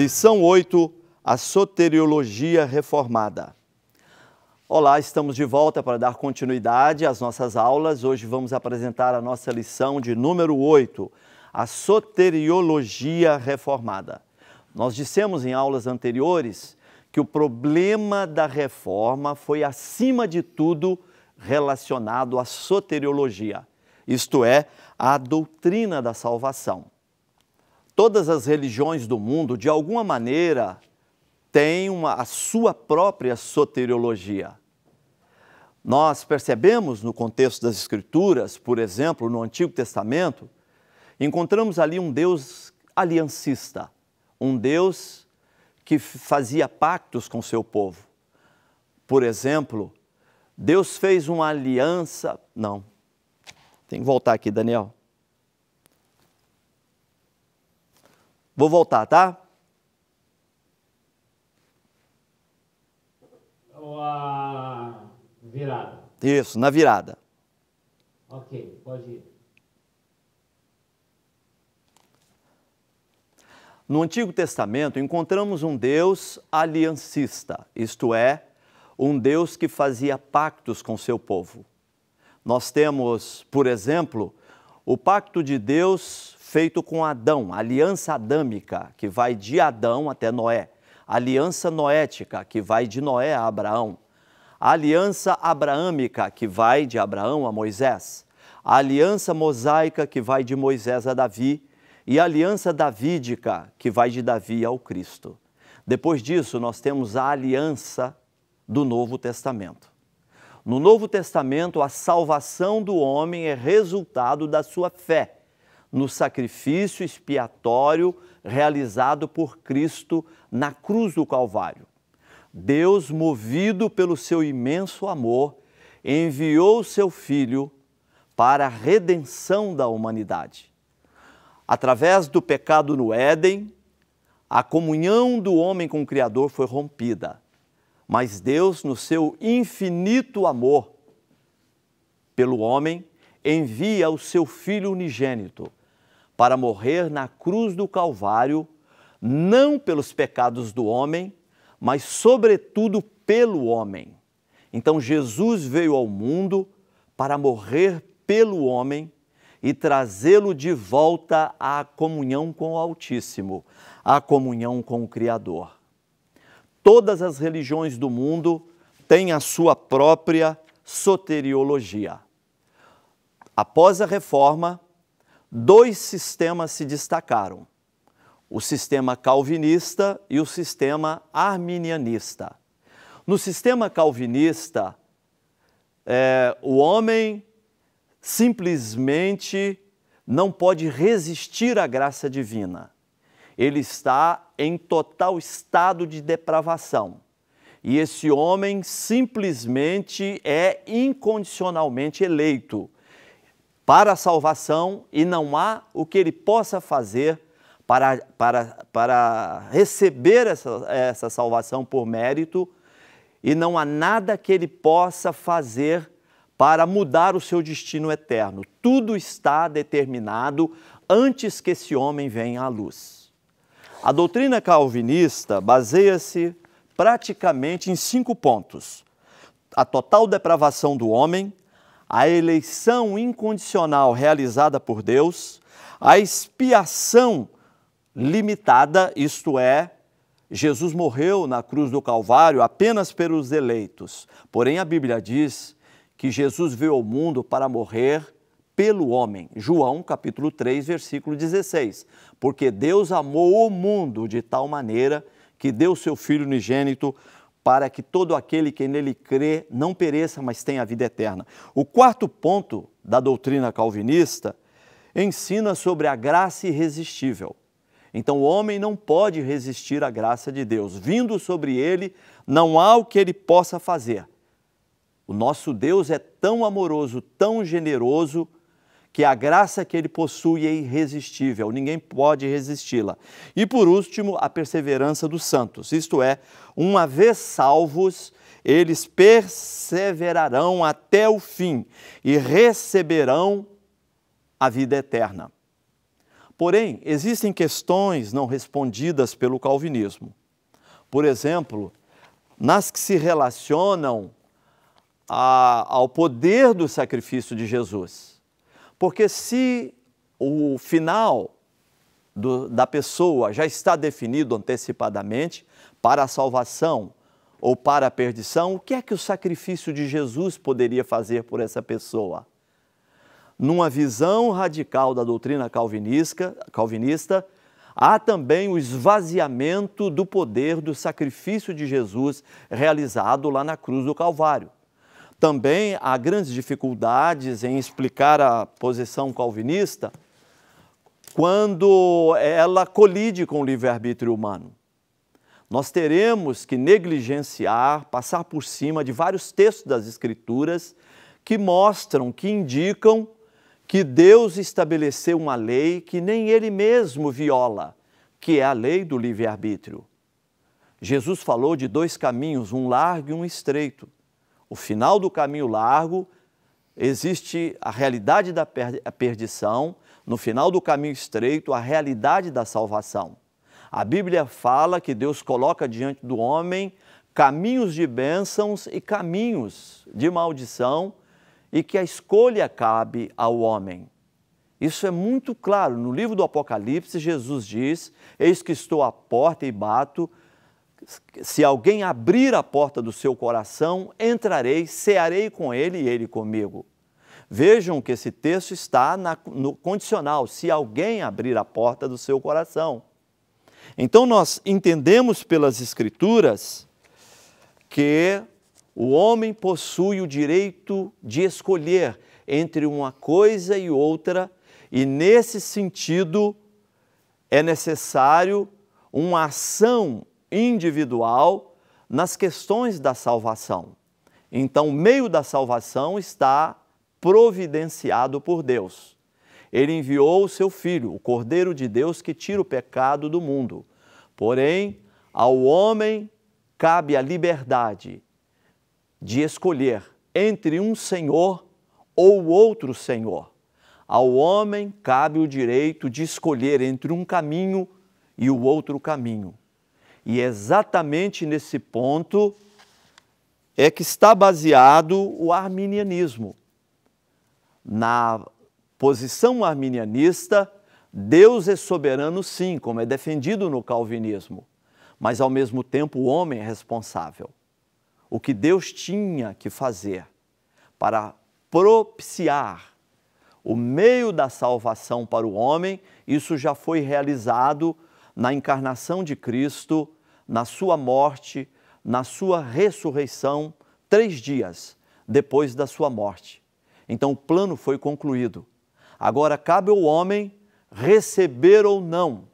Lição 8, a soteriologia reformada. Olá, estamos de volta para dar continuidade às nossas aulas. Hoje vamos apresentar a nossa lição de número 8, a soteriologia reformada. Nós dissemos em aulas anteriores que o problema da reforma foi, acima de tudo, relacionado à soteriologia, isto é, à doutrina da salvação. Todas as religiões do mundo, de alguma maneira, têm a sua própria soteriologia. Nós percebemos no contexto das Escrituras, por exemplo, no Antigo Testamento, encontramos ali um Deus aliancista, um Deus que fazia pactos com seu povo. Por exemplo, Deus fez uma aliança... Não, tem que voltar aqui, Daniel. Vou voltar, tá? Ou a virada? Isso, na virada. Ok, pode ir. No Antigo Testamento encontramos um Deus aliancista, isto é, um Deus que fazia pactos com seu povo. Nós temos, por exemplo, o pacto de Deus feito com Adão, a aliança adâmica, que vai de Adão até Noé, a aliança noética, que vai de Noé a Abraão, a aliança abraâmica, que vai de Abraão a Moisés, a aliança mosaica, que vai de Moisés a Davi, e a aliança davídica, que vai de Davi ao Cristo. Depois disso, nós temos a aliança do Novo Testamento. No Novo Testamento, a salvação do homem é resultado da sua fé no sacrifício expiatório realizado por Cristo na cruz do Calvário. Deus, movido pelo seu imenso amor, enviou o seu Filho para a redenção da humanidade. Através do pecado no Éden, a comunhão do homem com o Criador foi rompida. Mas Deus, no seu infinito amor pelo homem, envia o seu Filho unigênito para morrer na cruz do Calvário, não pelos pecados do homem, mas sobretudo pelo homem. Então Jesus veio ao mundo para morrer pelo homem e trazê-lo de volta à comunhão com o Altíssimo, à comunhão com o Criador. Todas as religiões do mundo têm a sua própria soteriologia. Após a Reforma, dois sistemas se destacaram: o sistema calvinista e o sistema arminianista. No sistema calvinista, o homem simplesmente não pode resistir à graça divina. Ele está em total estado de depravação. E esse homem simplesmente é incondicionalmente eleito para a salvação e não há o que ele possa fazer para receber essa salvação por mérito, e não há nada que ele possa fazer para mudar o seu destino eterno. Tudo está determinado antes que esse homem venha à luz. A doutrina calvinista baseia-se praticamente em 5 pontos: a total depravação do homem, a eleição incondicional realizada por Deus, a expiação limitada, isto é, Jesus morreu na cruz do Calvário apenas pelos eleitos. Porém, a Bíblia diz que Jesus veio ao mundo para morrer pelo homem. João, capítulo 3, versículo 16. Porque Deus amou o mundo de tal maneira que deu seu Filho unigênito para que todo aquele que nele crê não pereça, mas tenha a vida eterna. O 4º ponto da doutrina calvinista ensina sobre a graça irresistível. Então o homem não pode resistir à graça de Deus. Vindo sobre ele, não há o que ele possa fazer. O nosso Deus é tão amoroso, tão generoso, que a graça que ele possui é irresistível, ninguém pode resisti-la. E por último, a perseverança dos santos, isto é, uma vez salvos, eles perseverarão até o fim e receberão a vida eterna. Porém, existem questões não respondidas pelo calvinismo. Por exemplo, nas que se relacionam ao poder do sacrifício de Jesus. Porque se o final da pessoa já está definido antecipadamente para a salvação ou para a perdição, o que é que o sacrifício de Jesus poderia fazer por essa pessoa? Numa visão radical da doutrina calvinista, há também o esvaziamento do poder do sacrifício de Jesus realizado lá na cruz do Calvário. Também há grandes dificuldades em explicar a posição calvinista quando ela colide com o livre-arbítrio humano. Nós teremos que negligenciar, passar por cima de vários textos das Escrituras que mostram, que indicam que Deus estabeleceu uma lei que nem Ele mesmo viola, que é a lei do livre-arbítrio. Jesus falou de dois caminhos, um largo e um estreito. O final do caminho largo existe a realidade da perdição, no final do caminho estreito, a realidade da salvação. A Bíblia fala que Deus coloca diante do homem caminhos de bênçãos e caminhos de maldição, e que a escolha cabe ao homem. Isso é muito claro. No livro do Apocalipse, Jesus diz: eis que estou à porta e bato, se alguém abrir a porta do seu coração, entrarei, cearei com ele e ele comigo. Vejam que esse texto está no condicional, se alguém abrir a porta do seu coração. Então nós entendemos pelas Escrituras que o homem possui o direito de escolher entre uma coisa e outra, e nesse sentido é necessário uma ação individual nas questões da salvação. Então, o meio da salvação está providenciado por Deus. Ele enviou o seu Filho, o Cordeiro de Deus, que tira o pecado do mundo. Porém, ao homem cabe a liberdade de escolher entre um Senhor ou outro Senhor. Ao homem cabe o direito de escolher entre um caminho e o outro caminho. E exatamente nesse ponto é que está baseado o arminianismo. Na posição arminianista, Deus é soberano sim, como é defendido no calvinismo, mas ao mesmo tempo o homem é responsável. O que Deus tinha que fazer para propiciar o meio da salvação para o homem, isso já foi realizado na encarnação de Cristo, na sua morte, na sua ressurreição, 3 dias depois da sua morte. Então o plano foi concluído. Agora cabe ao homem receber ou não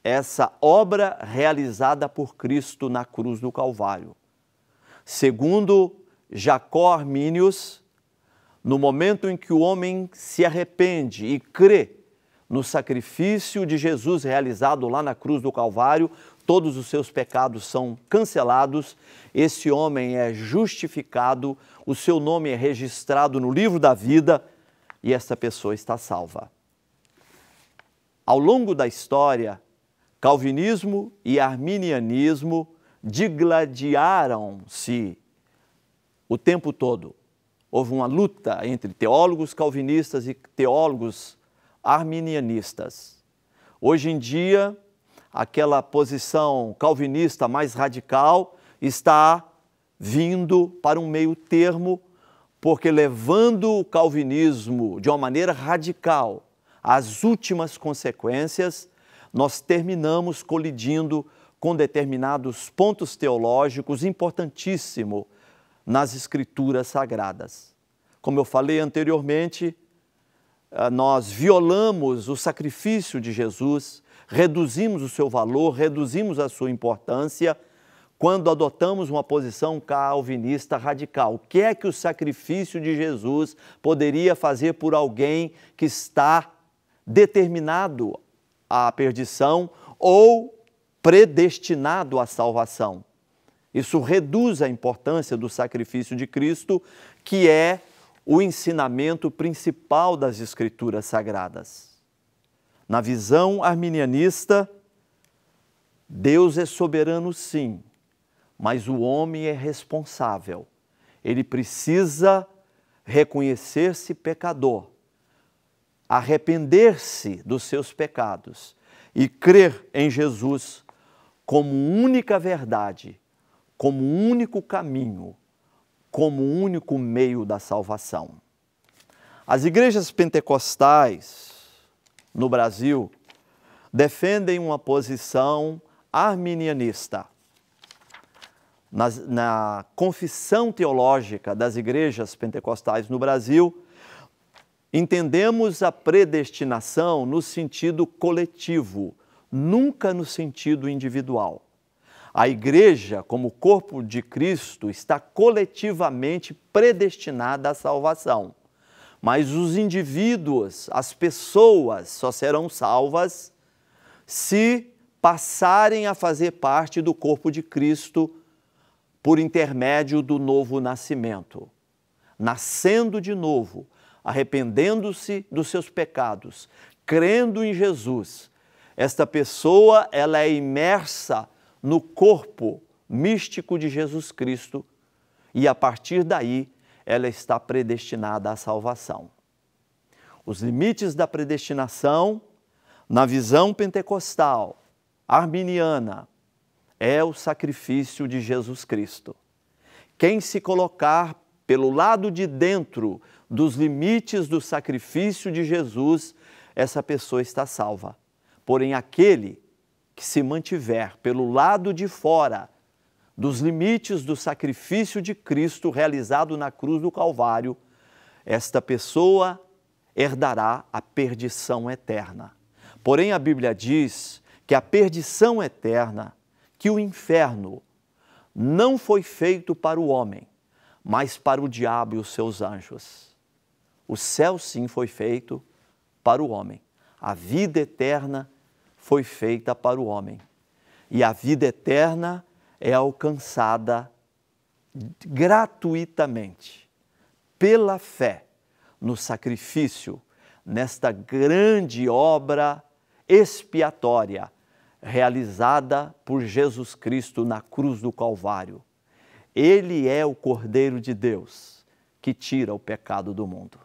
essa obra realizada por Cristo na cruz do Calvário. Segundo Jacó Arminius, no momento em que o homem se arrepende e crê no sacrifício de Jesus realizado lá na cruz do Calvário, todos os seus pecados são cancelados, esse homem é justificado, o seu nome é registrado no livro da vida e essa pessoa está salva. Ao longo da história, calvinismo e arminianismo digladiaram-se o tempo todo. Houve uma luta entre teólogos calvinistas e teólogos arminianistas. Hoje em dia, aquela posição calvinista mais radical está vindo para um meio termo, porque levando o calvinismo de uma maneira radical às últimas consequências, nós terminamos colidindo com determinados pontos teológicos importantíssimos nas Escrituras Sagradas. Como eu falei anteriormente, nós violamos o sacrifício de Jesus, reduzimos o seu valor, reduzimos a sua importância quando adotamos uma posição calvinista radical. O que é que o sacrifício de Jesus poderia fazer por alguém que está determinado à perdição ou predestinado à salvação? Isso reduz a importância do sacrifício de Cristo, que é o ensinamento principal das Escrituras Sagradas. Na visão arminianista, Deus é soberano sim, mas o homem é responsável. Ele precisa reconhecer-se pecador, arrepender-se dos seus pecados e crer em Jesus como única verdade, como único caminho, como único meio da salvação. As igrejas pentecostais no Brasil defendem uma posição arminianista. Na confissão teológica das igrejas pentecostais no Brasil, entendemos a predestinação no sentido coletivo, nunca no sentido individual. A igreja, como corpo de Cristo, está coletivamente predestinada à salvação. Mas os indivíduos, as pessoas, só serão salvas se passarem a fazer parte do corpo de Cristo por intermédio do novo nascimento. Nascendo de novo, arrependendo-se dos seus pecados, crendo em Jesus. Esta pessoa, ela é imersa no corpo místico de Jesus Cristo e a partir daí ela está predestinada à salvação. Os limites da predestinação, na visão pentecostal, arminiana, é o sacrifício de Jesus Cristo. Quem se colocar pelo lado de dentro dos limites do sacrifício de Jesus, essa pessoa está salva. Porém, aquele que se mantiver pelo lado de fora dos limites do sacrifício de Cristo realizado na cruz do Calvário, esta pessoa herdará a perdição eterna. Porém, a Bíblia diz que a perdição eterna, que o inferno não foi feito para o homem, mas para o diabo e os seus anjos. O céu sim foi feito para o homem. A vida eterna foi feita para o homem. E a vida eterna é alcançada gratuitamente, pela fé, no sacrifício, nesta grande obra expiatória, realizada por Jesus Cristo na cruz do Calvário. Ele é o Cordeiro de Deus que tira o pecado do mundo.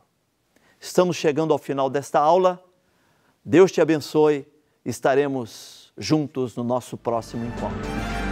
Estamos chegando ao final desta aula. Deus te abençoe. Estaremos juntos no nosso próximo encontro.